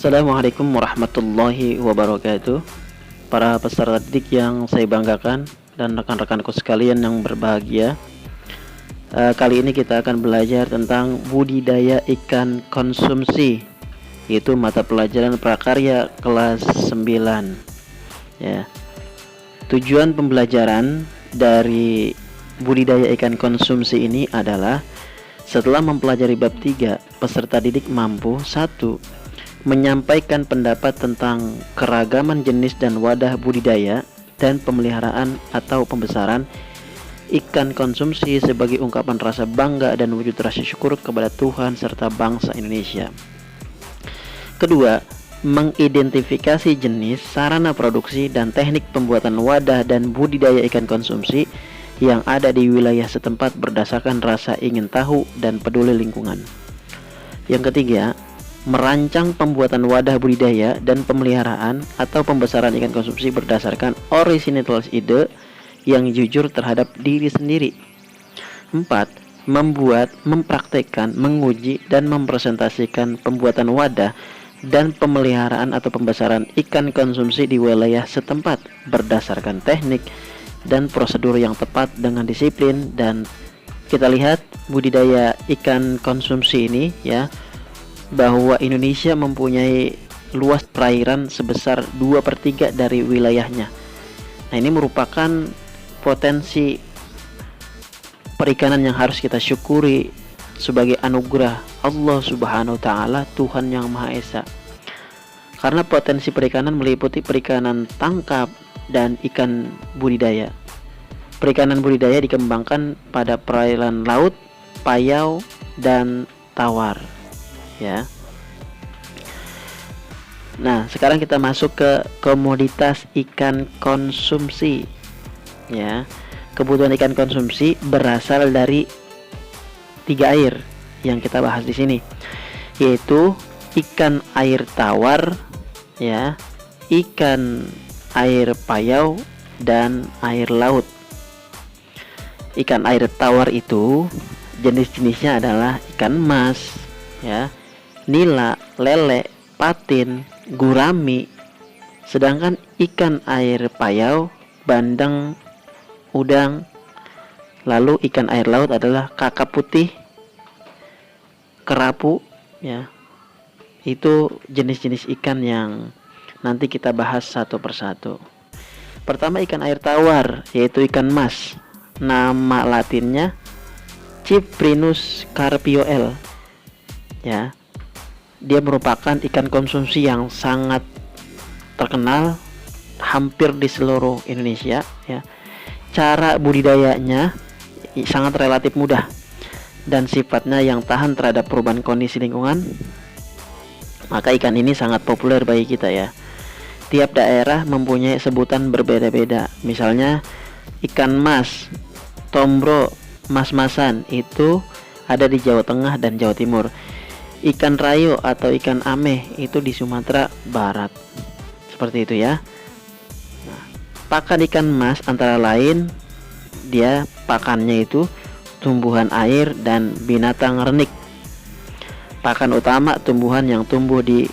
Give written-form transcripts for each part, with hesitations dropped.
Assalamualaikum warahmatullahi wabarakatuh. Para peserta didik yang saya banggakan dan rekan-rekanku sekalian yang berbahagia, kali ini kita akan belajar tentang budidaya ikan konsumsi, yaitu mata pelajaran prakarya kelas 9 ya. Tujuan pembelajaran dari budidaya ikan konsumsi ini adalah setelah mempelajari bab 3, peserta didik mampu 1. Menyampaikan pendapat tentang keragaman jenis dan wadah budidaya dan pemeliharaan atau pembesaran ikan konsumsi sebagai ungkapan rasa bangga dan wujud rasa syukur kepada Tuhan serta bangsa Indonesia. Kedua, mengidentifikasi jenis, sarana produksi, dan teknik pembuatan wadah dan budidaya ikan konsumsi yang ada di wilayah setempat berdasarkan rasa ingin tahu dan peduli lingkungan. Yang ketiga, merancang pembuatan wadah budidaya dan pemeliharaan atau pembesaran ikan konsumsi berdasarkan originalitas ide yang jujur terhadap diri sendiri. 4. Membuat, mempraktekkan, menguji, dan mempresentasikan pembuatan wadah dan pemeliharaan atau pembesaran ikan konsumsi di wilayah setempat berdasarkan teknik dan prosedur yang tepat dengan disiplin. Dan kita lihat budidaya ikan konsumsi ini ya, bahwa Indonesia mempunyai luas perairan sebesar 2/3 dari wilayahnya. Nah, ini merupakan potensi perikanan yang harus kita syukuri sebagai anugerah Allah Subhanahu wa taala, Tuhan yang Maha Esa. Karena potensi perikanan meliputi perikanan tangkap dan ikan budidaya. Perikanan budidaya dikembangkan pada perairan laut, payau, dan tawar. Ya. Nah, sekarang kita masuk ke komoditas ikan konsumsi. Ya. Kebutuhan ikan konsumsi berasal dari 3 air yang kita bahas di sini, yaitu ikan air tawar, ya, ikan air payau, dan air laut. Ikan air tawar itu jenis-jenisnya adalah ikan mas, ya, nila, lele, patin, gurami. Sedangkan ikan air payau, bandeng, udang. Lalu ikan air laut adalah kakap putih, kerapu, ya. Itu jenis-jenis ikan yang nanti kita bahas satu persatu. Pertama, ikan air tawar, yaitu ikan mas. Nama latinnya Cyprinus carpioel. Ya. Dia merupakan ikan konsumsi yang sangat terkenal hampir di seluruh Indonesia, ya. Cara budidayanya sangat relatif mudah dan sifatnya yang tahan terhadap perubahan kondisi lingkungan. Maka ikan ini sangat populer bagi kita, ya. Tiap daerah mempunyai sebutan berbeda-beda. Misalnya ikan mas, tombro, mas-masan itu ada di Jawa Tengah dan Jawa Timur. Ikan rayo atau ikan ameh itu di Sumatera Barat. Seperti itu, ya. Nah, pakan ikan mas antara lain dia pakannya itu tumbuhan air dan binatang renik. Pakan utama tumbuhan yang tumbuh di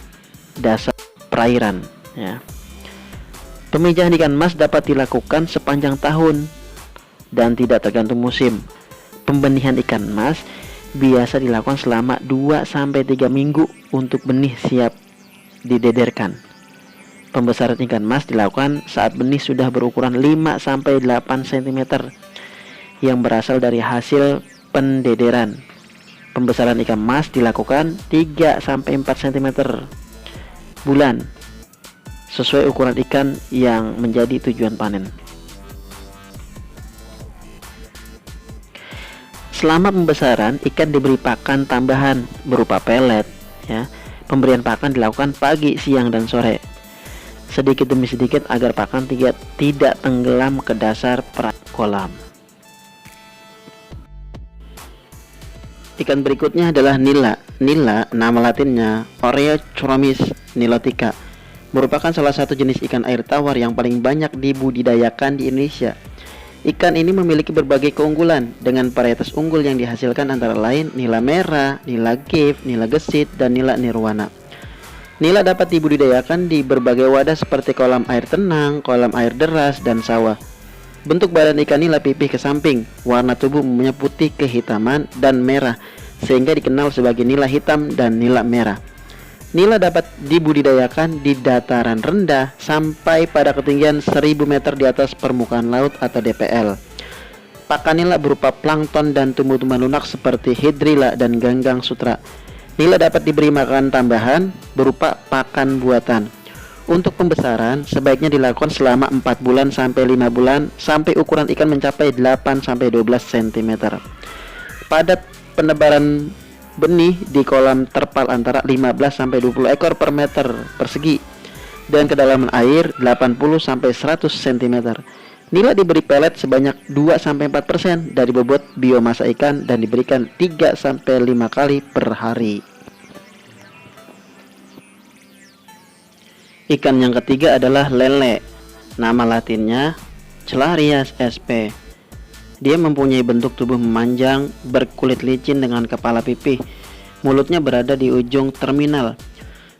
dasar perairan, ya. Pemijahan ikan mas dapat dilakukan sepanjang tahun dan tidak tergantung musim. Pembenihan ikan mas biasa dilakukan selama 2-3 minggu untuk benih siap didederkan. Pembesaran ikan mas dilakukan saat benih sudah berukuran 5-8 cm yang berasal dari hasil pendederan. Pembesaran ikan mas dilakukan 3-4 cm bulan sesuai ukuran ikan yang menjadi tujuan panen. Selama pembesaran, ikan diberi pakan tambahan berupa pelet, ya. Pemberian pakan dilakukan pagi, siang, dan sore, sedikit demi sedikit agar pakan tidak tenggelam ke dasar kolam. Ikan berikutnya adalah nila. Nila, nama latinnya Oreochromis nilotica, merupakan salah satu jenis ikan air tawar yang paling banyak dibudidayakan di Indonesia. Ikan ini memiliki berbagai keunggulan dengan varietas unggul yang dihasilkan antara lain nila merah, nila gift, nila gesit, dan nila nirwana. Nila dapat dibudidayakan di berbagai wadah seperti kolam air tenang, kolam air deras, dan sawah. Bentuk badan ikan nila pipih ke samping, warna tubuh umumnya putih kehitaman dan merah, sehingga dikenal sebagai nila hitam dan nila merah. Nila dapat dibudidayakan di dataran rendah sampai pada ketinggian 1000 meter di atas permukaan laut atau DPL. Pakan nila berupa plankton dan tumbuh-tumbuhan lunak seperti hidrilla dan ganggang sutra. Nila dapat diberi makan tambahan berupa pakan buatan. Untuk pembesaran sebaiknya dilakukan selama 4 bulan sampai 5 bulan sampai ukuran ikan mencapai 8 sampai 12 cm. Padat penebaran benih di kolam terpal antara 15 sampai 20 ekor per meter persegi dan kedalaman air 80 sampai 100 cm. Nila diberi pelet sebanyak 2 sampai 4% dari bobot biomasa ikan dan diberikan 3 sampai 5 kali per hari. Ikan yang ketiga adalah lele. Nama latinnya Celarias sp. Dia mempunyai bentuk tubuh memanjang, berkulit licin dengan kepala pipih. Mulutnya berada di ujung terminal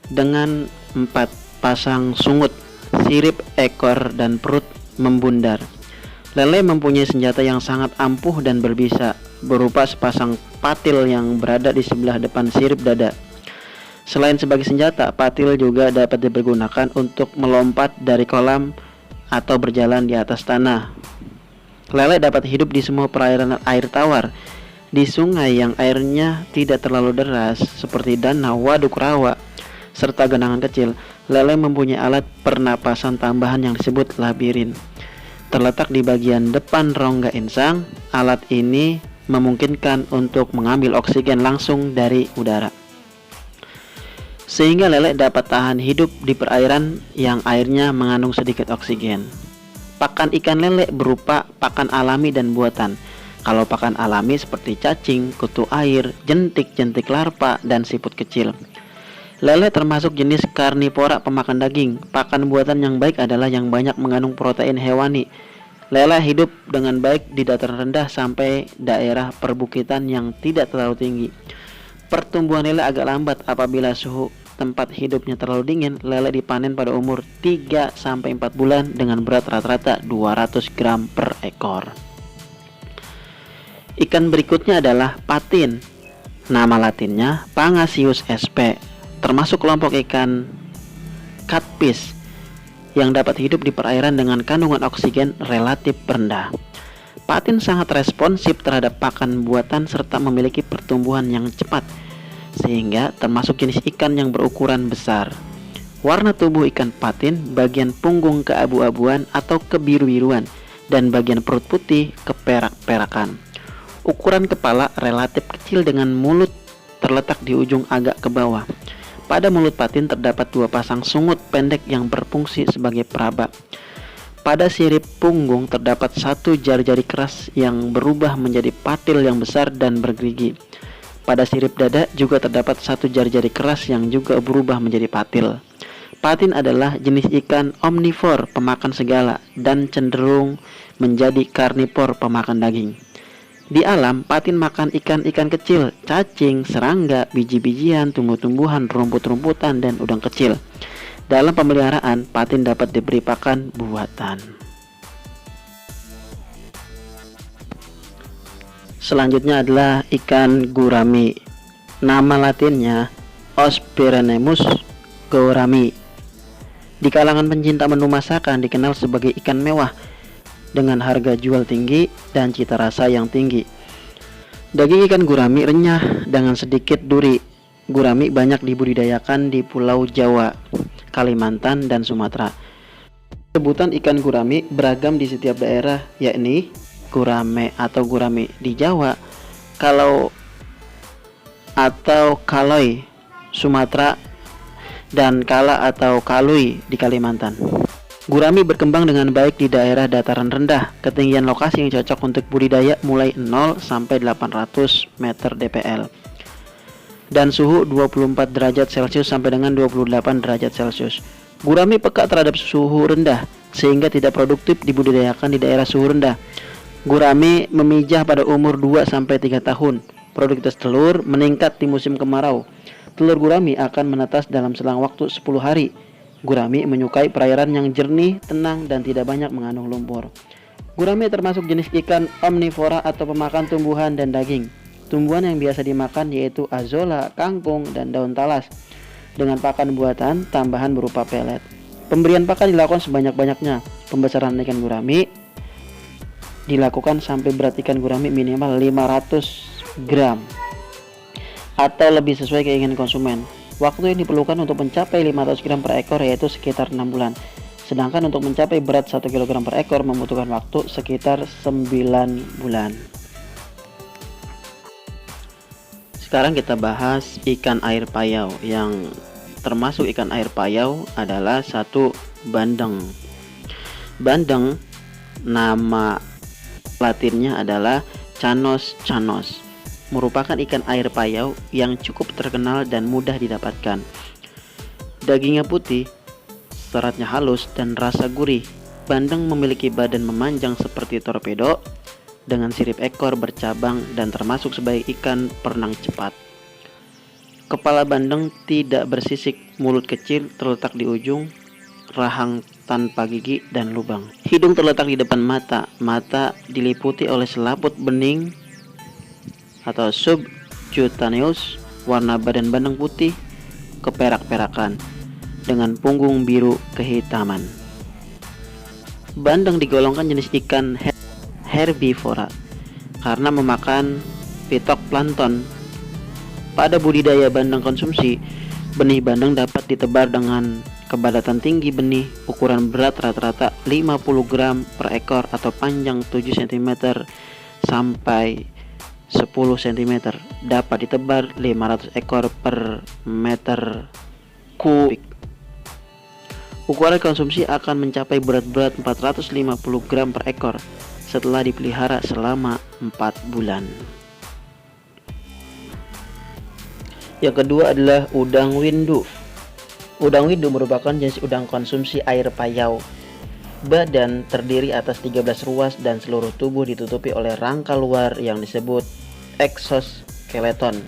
dengan 4 pasang sungut, sirip, ekor, dan perut membundar. Lele mempunyai senjata yang sangat ampuh dan berbisa, berupa sepasang patil yang berada di sebelah depan sirip dada. Selain sebagai senjata, patil juga dapat dipergunakan untuk melompat dari kolam atau berjalan di atas tanah. Lele dapat hidup di semua perairan air tawar, di sungai yang airnya tidak terlalu deras seperti danau, waduk rawa, serta genangan kecil. Lele mempunyai alat pernapasan tambahan yang disebut labirin. Terletak di bagian depan rongga insang, alat ini memungkinkan untuk mengambil oksigen langsung dari udara, sehingga lele dapat tahan hidup di perairan yang airnya mengandung sedikit oksigen. Pakan ikan lele berupa pakan alami dan buatan. Kalau pakan alami seperti cacing, kutu air, jentik-jentik larva, dan siput kecil. Lele termasuk jenis karnivora pemakan daging. Pakan buatan yang baik adalah yang banyak mengandung protein hewani. Lele hidup dengan baik di dataran rendah sampai daerah perbukitan yang tidak terlalu tinggi. Pertumbuhan lele agak lambat apabila suhu tempat hidupnya terlalu dingin. Lele dipanen pada umur 3 sampai 4 bulan dengan berat rata-rata 200 gram per ekor. Ikan berikutnya adalah patin. Nama latinnya Pangasius sp. Termasuk kelompok ikan catfish yang dapat hidup di perairan dengan kandungan oksigen relatif rendah. Patin sangat responsif terhadap pakan buatan serta memiliki pertumbuhan yang cepat, sehingga termasuk jenis ikan yang berukuran besar. Warna tubuh ikan patin bagian punggung keabu-abuan atau kebiru-biruan dan bagian perut putih keperak-perakan. Ukuran kepala relatif kecil dengan mulut terletak di ujung agak ke bawah. Pada mulut patin terdapat 2 pasang sungut pendek yang berfungsi sebagai peraba. Pada sirip punggung terdapat 1 jari-jari keras yang berubah menjadi patil yang besar dan bergerigi. Pada sirip dada juga terdapat 1 jari-jari keras yang juga berubah menjadi patil. Patin adalah jenis ikan omnivor pemakan segala dan cenderung menjadi karnivor pemakan daging. Di alam, patin makan ikan-ikan kecil, cacing, serangga, biji-bijian, tumbuh-tumbuhan, rumput-rumputan, dan udang kecil. Dalam pemeliharaan, patin dapat diberi pakan buatan. Selanjutnya adalah ikan gurami. Nama latinnya Ospirnemus gourami. Di kalangan pencinta menu masakan dikenal sebagai ikan mewah dengan harga jual tinggi dan cita rasa yang tinggi. Daging ikan gurami renyah dengan sedikit duri. Gurami banyak dibudidayakan di Pulau Jawa, Kalimantan, dan Sumatera. Sebutan ikan gurami beragam di setiap daerah, yakni gurame atau gurami di Jawa, kalau atau kaloi Sumatera, dan kala atau kalui di Kalimantan. Gurami berkembang dengan baik di daerah dataran rendah. Ketinggian lokasi yang cocok untuk budidaya mulai 0 sampai 800 meter DPL. Dan suhu 24 derajat Celcius sampai dengan 28 derajat Celcius. Gurami peka terhadap suhu rendah sehingga tidak produktif dibudidayakan di daerah suhu rendah. Gurami memijah pada umur 2 sampai 3 tahun. Produktivitas telur meningkat di musim kemarau. Telur gurami akan menetas dalam selang waktu 10 hari. Gurami menyukai perairan yang jernih, tenang, dan tidak banyak mengandung lumpur. Gurami termasuk jenis ikan omnivora atau pemakan tumbuhan dan daging. Tumbuhan yang biasa dimakan yaitu azolla, kangkung, dan daun talas, dengan pakan buatan tambahan berupa pelet. Pemberian pakan dilakukan sebanyak-banyaknya. Pembesaran ikan gurami dilakukan sampai berat ikan gurami minimal 500 gram atau lebih sesuai keinginan konsumen. Waktu yang diperlukan untuk mencapai 500 gram per ekor yaitu sekitar 6 bulan. Sedangkan untuk mencapai berat 1 kg per ekor membutuhkan waktu sekitar 9 bulan. Sekarang kita bahas ikan air payau. Yang termasuk ikan air payau adalah satu bandeng. Bandeng nama latinnya adalah Chanos chanos, merupakan ikan air payau yang cukup terkenal dan mudah didapatkan. Dagingnya putih, seratnya halus dan rasa gurih. Bandeng memiliki badan memanjang seperti torpedo dengan sirip ekor bercabang dan termasuk sebagai ikan perenang cepat. Kepala bandeng tidak bersisik, mulut kecil terletak di ujung, rahang tanpa gigi dan lubang. Hidung terletak di depan mata. Mata diliputi oleh selaput bening atau subcutaneous. Warna badan bandeng putih keperak-perakan dengan punggung biru kehitaman. Bandeng digolongkan jenis ikan herbivora karena memakan fitoplankton. Pada budidaya bandeng konsumsi, benih bandeng dapat ditebar dengan kepadatan tinggi benih, ukuran berat rata-rata 50 gram per ekor atau panjang 7 cm sampai 10 cm. Dapat ditebar 500 ekor per meter kubik. Ukuran konsumsi akan mencapai berat 450 gram per ekor setelah dipelihara selama 4 bulan. Yang kedua adalah udang windu. Udang windu merupakan jenis udang konsumsi air payau. Badan terdiri atas 13 ruas dan seluruh tubuh ditutupi oleh rangka luar yang disebut exoskeleton.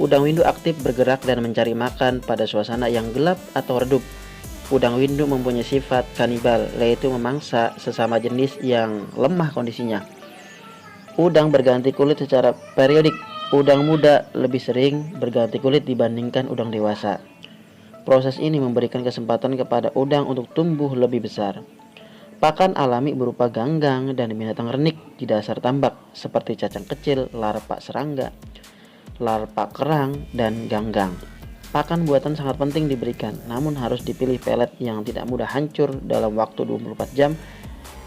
Udang windu aktif bergerak dan mencari makan pada suasana yang gelap atau redup. Udang windu mempunyai sifat kanibal, yaitu memangsa sesama jenis yang lemah kondisinya. Udang berganti kulit secara periodik. Udang muda lebih sering berganti kulit dibandingkan udang dewasa. Proses ini memberikan kesempatan kepada udang untuk tumbuh lebih besar. Pakan alami berupa ganggang dan binatang renik di dasar tambak seperti cacang kecil, larva serangga, larva kerang, dan ganggang. Pakan buatan sangat penting diberikan, namun harus dipilih pelet yang tidak mudah hancur dalam waktu 24 jam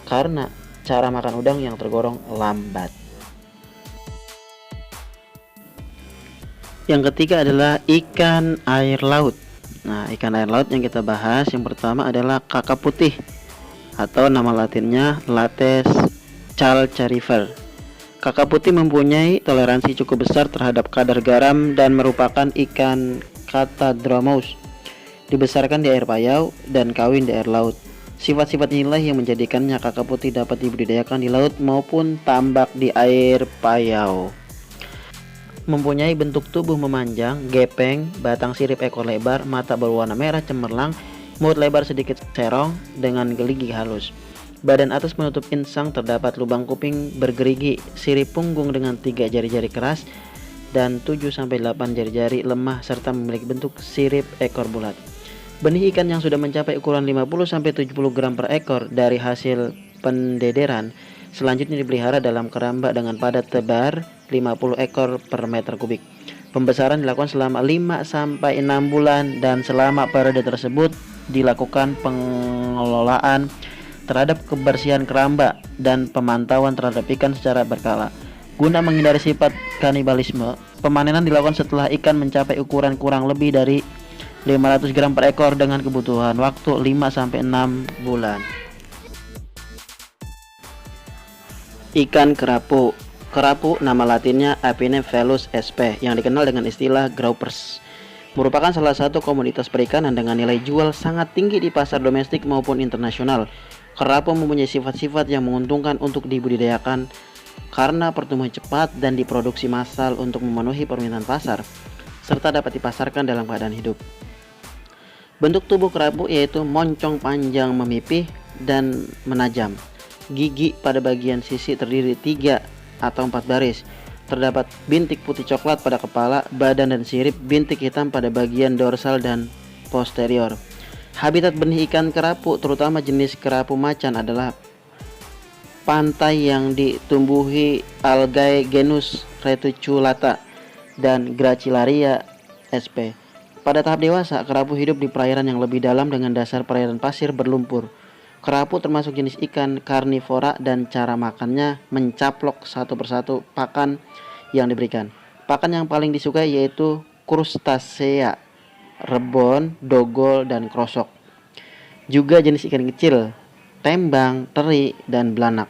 karena cara makan udang yang tergolong lambat. Yang ketiga adalah ikan air laut. Nah, ikan air laut yang kita bahas yang pertama adalah kakap putih atau nama latinnya Lates calcarifer. Kakap putih mempunyai toleransi cukup besar terhadap kadar garam dan merupakan ikan Catadromous. Dibesarkan di air payau dan kawin di air laut. Sifat-sifat inilah yang menjadikannya kakap putih dapat dibudidayakan di laut maupun tambak di air payau. Mempunyai bentuk tubuh memanjang, gepeng, batang sirip ekor lebar, mata berwarna merah cemerlang, mulut lebar sedikit serong dengan geligi halus. Badan atas menutup insang, terdapat lubang kuping bergerigi, sirip punggung dengan 3 jari-jari keras dan 7-8 jari-jari lemah serta memiliki bentuk sirip ekor bulat. Benih ikan yang sudah mencapai ukuran 50-70 gram per ekor dari hasil pendederan selanjutnya dipelihara dalam keramba dengan padat tebar 50 ekor per meter kubik. Pembesaran dilakukan selama 5-6 bulan dan selama periode tersebut dilakukan pengelolaan terhadap kebersihan keramba dan pemantauan terhadap ikan secara berkala. Guna menghindari sifat kanibalisme, pemanenan dilakukan setelah ikan mencapai ukuran kurang lebih dari 500 gram per ekor dengan kebutuhan waktu 5-6 bulan. Ikan kerapu. Kerapu nama latinnya Apinephelus sp yang dikenal dengan istilah groupers. Merupakan salah satu komoditas perikanan dengan nilai jual sangat tinggi di pasar domestik maupun internasional. Kerapu mempunyai sifat-sifat yang menguntungkan untuk dibudidayakan karena pertumbuhan cepat dan diproduksi massal untuk memenuhi permintaan pasar. serta dapat dipasarkan dalam keadaan hidup. Bentuk tubuh kerapu yaitu moncong panjang memipih dan menajam. Gigi pada bagian sisi terdiri 3 atau 4 baris. Terdapat bintik putih coklat pada kepala, badan dan sirip, bintik hitam pada bagian dorsal dan posterior. Habitat benih ikan kerapu, terutama jenis kerapu macan, adalah pantai yang ditumbuhi algae genus Reticulata dan Gracilaria sp. Pada tahap dewasa, kerapu hidup di perairan yang lebih dalam dengan dasar perairan pasir berlumpur. Kerapu termasuk jenis ikan karnivora dan cara makannya mencaplok satu persatu pakan yang diberikan. Pakan yang paling disukai yaitu krustasea, rebon, dogol, dan krosok. Juga jenis ikan kecil, tembang, teri, dan belanak.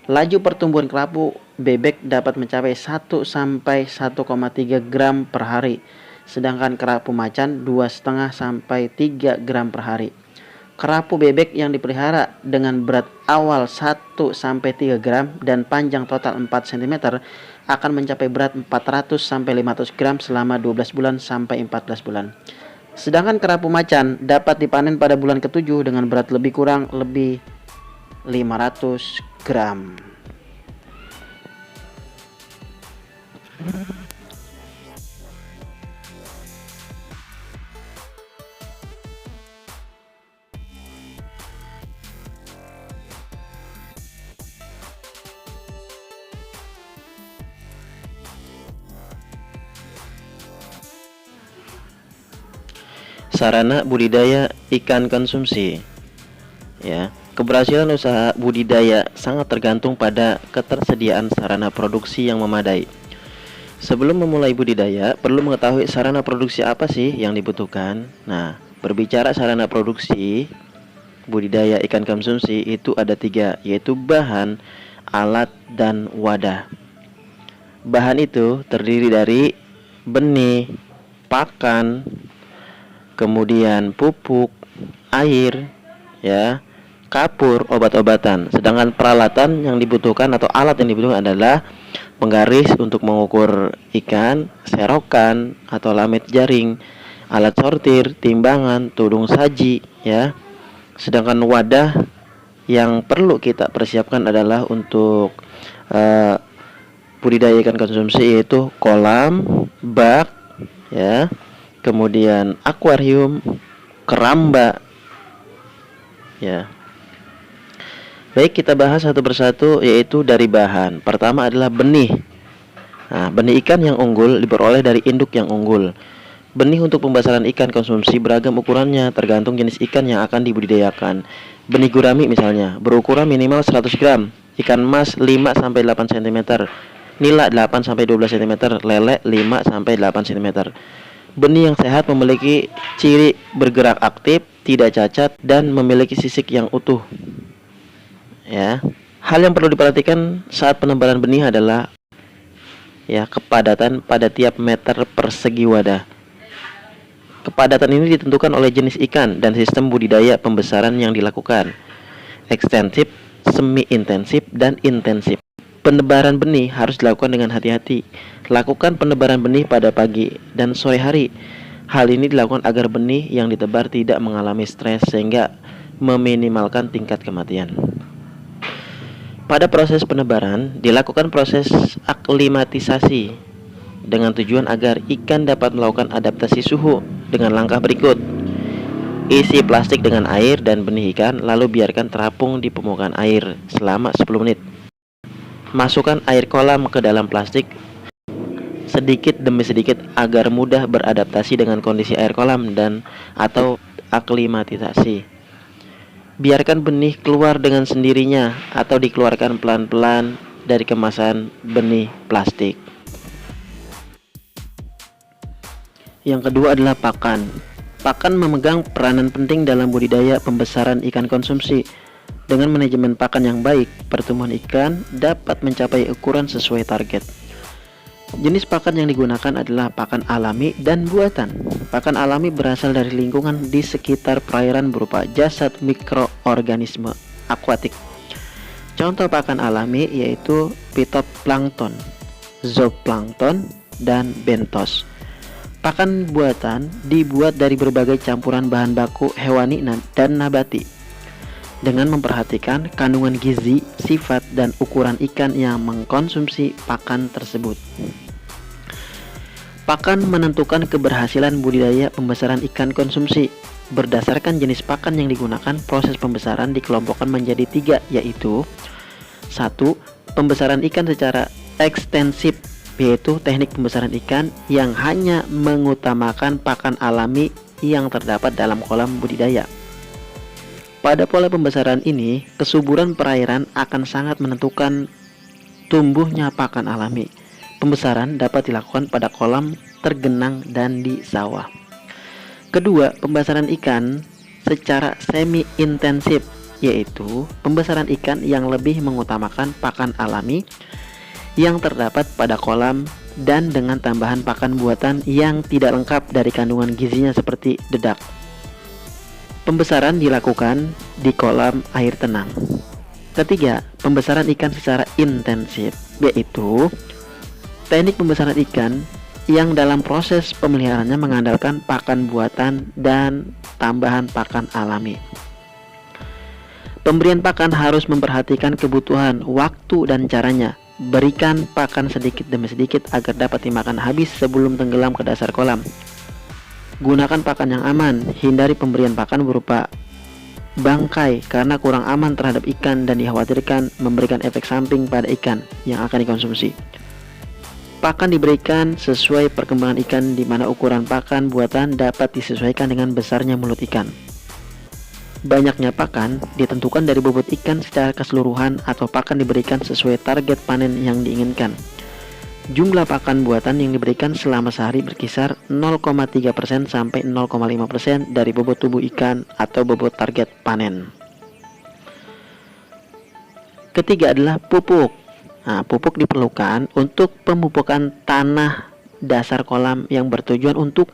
Laju pertumbuhan kerapu bebek dapat mencapai 1 sampai 1,3 gram per hari, sedangkan kerapu macan 2,5 sampai 3 gram per hari. Kerapu bebek yang dipelihara dengan berat awal 1 sampai 3 gram dan panjang total 4 cm akan mencapai berat 400 sampai 500 gram selama 12 bulan sampai 14 bulan. Sedangkan kerapu macan dapat dipanen pada bulan ke-7 dengan berat lebih kurang lebih 500 gram. Sarana budidaya ikan konsumsi. Ya, keberhasilan usaha budidaya sangat tergantung pada ketersediaan sarana produksi yang memadai. Sebelum memulai budidaya, perlu mengetahui sarana produksi apa sih yang dibutuhkan. Nah, berbicara sarana produksi budidaya ikan konsumsi itu ada 3, yaitu bahan, alat, dan wadah. Bahan itu terdiri dari benih, pakan, kemudian pupuk, air, ya, kapur, obat-obatan. Sedangkan peralatan yang dibutuhkan atau alat yang dibutuhkan adalah penggaris untuk mengukur ikan, serokan atau lamet jaring, alat sortir, timbangan, tudung saji, ya. Sedangkan wadah yang perlu kita persiapkan adalah untuk budidaya ikan konsumsi, yaitu kolam, bak, ya, kemudian akuarium, keramba, ya. Baik, kita bahas satu persatu, yaitu dari bahan. Pertama adalah benih. Nah, benih ikan yang unggul diperoleh dari induk yang unggul. Benih untuk pembesaran ikan konsumsi beragam ukurannya tergantung jenis ikan yang akan dibudidayakan. Benih gurami misalnya berukuran minimal 100 gram, ikan mas 5 sampai 8 cm, nila 8 sampai 12 cm, lele 5 sampai 8 cm. Benih yang sehat memiliki ciri bergerak aktif, tidak cacat, dan memiliki sisik yang utuh. Ya, hal yang perlu diperhatikan saat penebaran benih adalah kepadatan pada tiap meter persegi wadah. Kepadatan ini ditentukan oleh jenis ikan dan sistem budidaya pembesaran yang dilakukan. Ekstensif, semi-intensif, dan intensif. Penebaran benih harus dilakukan dengan hati-hati. Lakukan penebaran benih pada pagi dan sore hari. Hal ini dilakukan agar benih yang ditebar tidak mengalami stres sehingga meminimalkan tingkat kematian. Pada proses penebaran dilakukan proses aklimatisasi dengan tujuan agar ikan dapat melakukan adaptasi suhu dengan langkah berikut. Isi plastik dengan air dan benih ikan, lalu biarkan terapung di permukaan air selama 10 menit. Masukkan air kolam ke dalam plastik sedikit demi sedikit agar mudah beradaptasi dengan kondisi air kolam dan atau aklimatisasi. Biarkan benih keluar dengan sendirinya atau dikeluarkan pelan-pelan dari kemasan benih plastik. Yang kedua adalah pakan. Pakan memegang peranan penting dalam budidaya pembesaran ikan konsumsi. Dengan manajemen pakan yang baik, pertumbuhan ikan dapat mencapai ukuran sesuai target. Jenis pakan yang digunakan adalah pakan alami dan buatan. Pakan alami berasal dari lingkungan di sekitar perairan berupa jasad mikroorganisme akuatik. Contoh pakan alami yaitu phytoplankton, zooplankton, dan bentos. Pakan buatan dibuat dari berbagai campuran bahan baku hewani dan nabati dengan memperhatikan kandungan gizi, sifat, dan ukuran ikan yang mengkonsumsi pakan tersebut. Pakan menentukan keberhasilan budidaya pembesaran ikan konsumsi. Berdasarkan jenis pakan yang digunakan, proses pembesaran dikelompokkan menjadi 3, yaitu 1. Pembesaran ikan secara ekstensif, yaitu teknik pembesaran ikan yang hanya mengutamakan pakan alami yang terdapat dalam kolam budidaya. Pada pola pembesaran ini, kesuburan perairan akan sangat menentukan tumbuhnya pakan alami. Pembesaran dapat dilakukan pada kolam, tergenang, dan di sawah. Kedua, pembesaran ikan secara semi-intensif, yaitu pembesaran ikan yang lebih mengutamakan pakan alami yang terdapat pada kolam dan dengan tambahan pakan buatan yang tidak lengkap dari kandungan gizinya seperti dedak. Pembesaran dilakukan di kolam air tenang. Ketiga, pembesaran ikan secara intensif, yaitu teknik pembesaran ikan yang dalam proses pemeliharaannya mengandalkan pakan buatan dan tambahan pakan alami. Pemberian pakan harus memperhatikan kebutuhan, waktu, dan caranya. Berikan pakan sedikit demi sedikit agar dapat dimakan habis sebelum tenggelam ke dasar kolam. Gunakan pakan yang aman. Hindari pemberian pakan berupa bangkai karena kurang aman terhadap ikan dan dikhawatirkan memberikan efek samping pada ikan yang akan dikonsumsi. Pakan diberikan sesuai perkembangan ikan, di mana ukuran pakan buatan dapat disesuaikan dengan besarnya mulut ikan. Banyaknya pakan ditentukan dari bobot ikan secara keseluruhan atau pakan diberikan sesuai target panen yang diinginkan. Jumlah pakan buatan yang diberikan selama sehari berkisar 0,3% sampai 0,5% dari bobot tubuh ikan atau bobot target panen. Ketiga adalah pupuk. Pupuk diperlukan untuk pemupukan tanah dasar kolam yang bertujuan untuk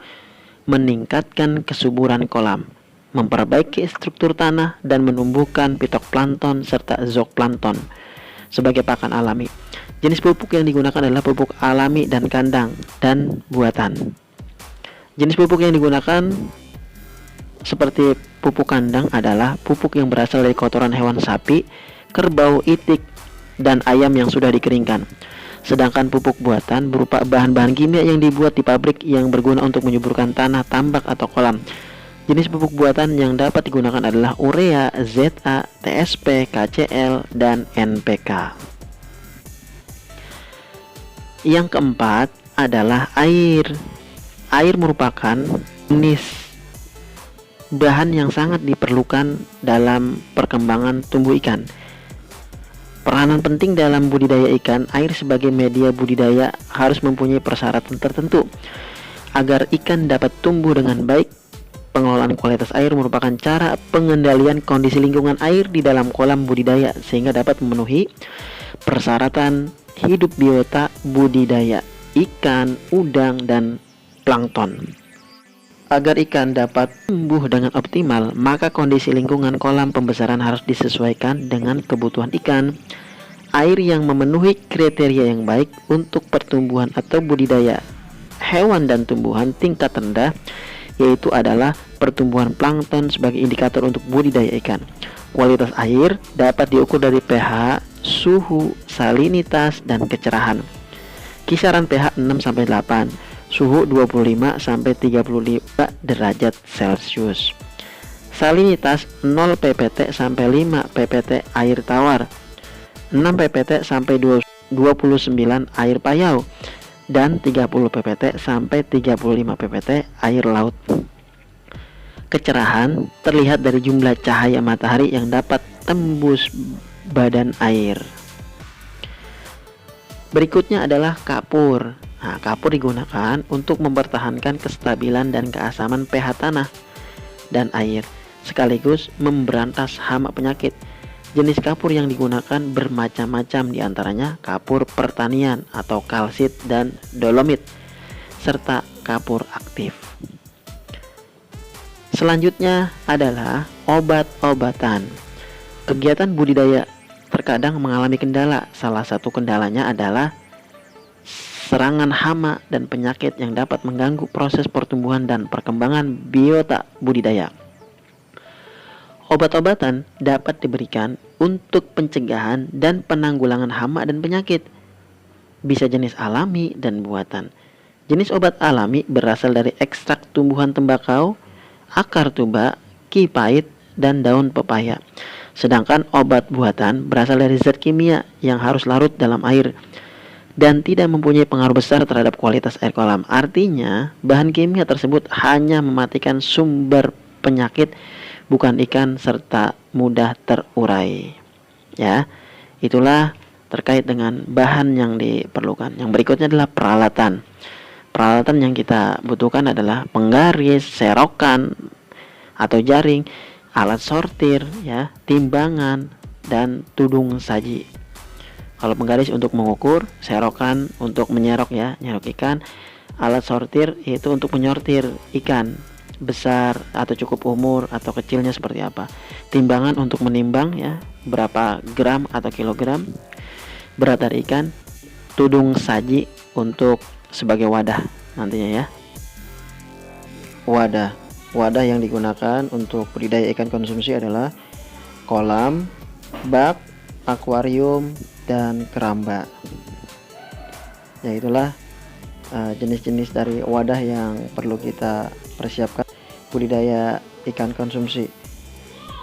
meningkatkan kesuburan kolam, memperbaiki struktur tanah, dan menumbuhkan fitoplankton serta zooplankton sebagai pakan alami. Jenis pupuk yang digunakan adalah pupuk alami dan kandang dan buatan. Jenis pupuk yang digunakan seperti pupuk kandang adalah pupuk yang berasal dari kotoran hewan sapi, kerbau, itik, dan ayam yang sudah dikeringkan. Sedangkan pupuk buatan berupa bahan-bahan kimia yang dibuat di pabrik yang berguna untuk menyuburkan tanah, tambak, atau kolam. Jenis pupuk buatan yang dapat digunakan adalah urea, ZA, TSP, KCl, dan NPK. Yang keempat adalah air. Air merupakan jenis bahan yang sangat diperlukan dalam perkembangan tumbuh ikan. Peranan penting dalam budidaya ikan, air sebagai media budidaya harus mempunyai persyaratan tertentu agar ikan dapat tumbuh dengan baik. Pengelolaan kualitas air merupakan cara pengendalian kondisi lingkungan air di dalam kolam budidaya sehingga dapat memenuhi persyaratan hidup biota budidaya ikan, udang, dan plankton. Agar ikan dapat tumbuh dengan optimal, maka kondisi lingkungan kolam pembesaran harus disesuaikan dengan kebutuhan ikan. Air yang memenuhi kriteria yang baik untuk pertumbuhan atau budidaya hewan dan tumbuhan tingkat rendah, yaitu adalah pertumbuhan plankton sebagai indikator untuk budidaya ikan. Kualitas air dapat diukur dari pH, suhu, salinitas, dan kecerahan. Kisaran pH 6-8, suhu 25-35 derajat Celcius. Salinitas 0 ppt sampai 5 ppt air tawar, 6 ppt sampai 29 air payau, dan 30 ppt sampai 35 ppt air laut. Kecerahan terlihat dari jumlah cahaya matahari yang dapat tembus badan air. Berikutnya adalah kapur. Kapur digunakan untuk mempertahankan kestabilan dan keasaman pH tanah dan air, sekaligus memberantas hama penyakit. Jenis kapur yang digunakan bermacam-macam, diantaranya kapur pertanian atau kalsit dan dolomit, serta kapur aktif. Selanjutnya adalah obat-obatan. Kegiatan budidaya terkadang mengalami kendala. Salah satu kendalanya adalah serangan hama dan penyakit yang dapat mengganggu proses pertumbuhan dan perkembangan biota budidaya. Obat-obatan dapat diberikan untuk pencegahan dan penanggulangan hama dan penyakit. Bisa jenis alami dan buatan. Jenis obat alami berasal dari ekstrak tumbuhan tembakau, akar tuba, kipait, dan daun pepaya. Sedangkan obat buatan berasal dari zat kimia yang harus larut dalam air dan tidak mempunyai pengaruh besar terhadap kualitas air kolam. Artinya, bahan kimia tersebut hanya mematikan sumber penyakit, bukan ikan, serta mudah terurai. Ya, itulah terkait dengan bahan yang diperlukan. Yang berikutnya adalah peralatan. Peralatan yang kita butuhkan adalah penggaris, serokan atau jaring, alat sortir, ya, timbangan, dan tudung saji. Kalau penggaris untuk mengukur, serokan untuk menyerok, ya, nyerok ikan, alat sortir itu untuk menyortir ikan besar atau cukup umur atau kecilnya seperti apa. Timbangan untuk menimbang, ya, berapa gram atau kilogram berat dari ikan. Tudung saji untuk sebagai wadah nantinya, ya. Wadah yang digunakan untuk budidaya ikan konsumsi adalah kolam, bak, akuarium, dan keramba. Ya, itulah jenis-jenis dari wadah yang perlu kita persiapkan budidaya ikan konsumsi.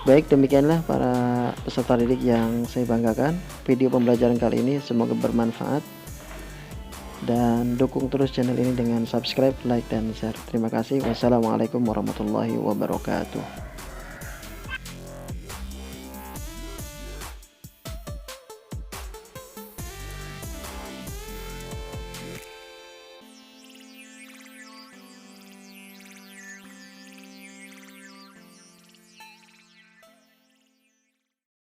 Baik, demikianlah para peserta didik yang saya banggakan. Video pembelajaran kali ini semoga bermanfaat, dan dukung terus channel ini dengan subscribe, like, dan share. Terima kasih. Wassalamualaikum warahmatullahi wabarakatuh.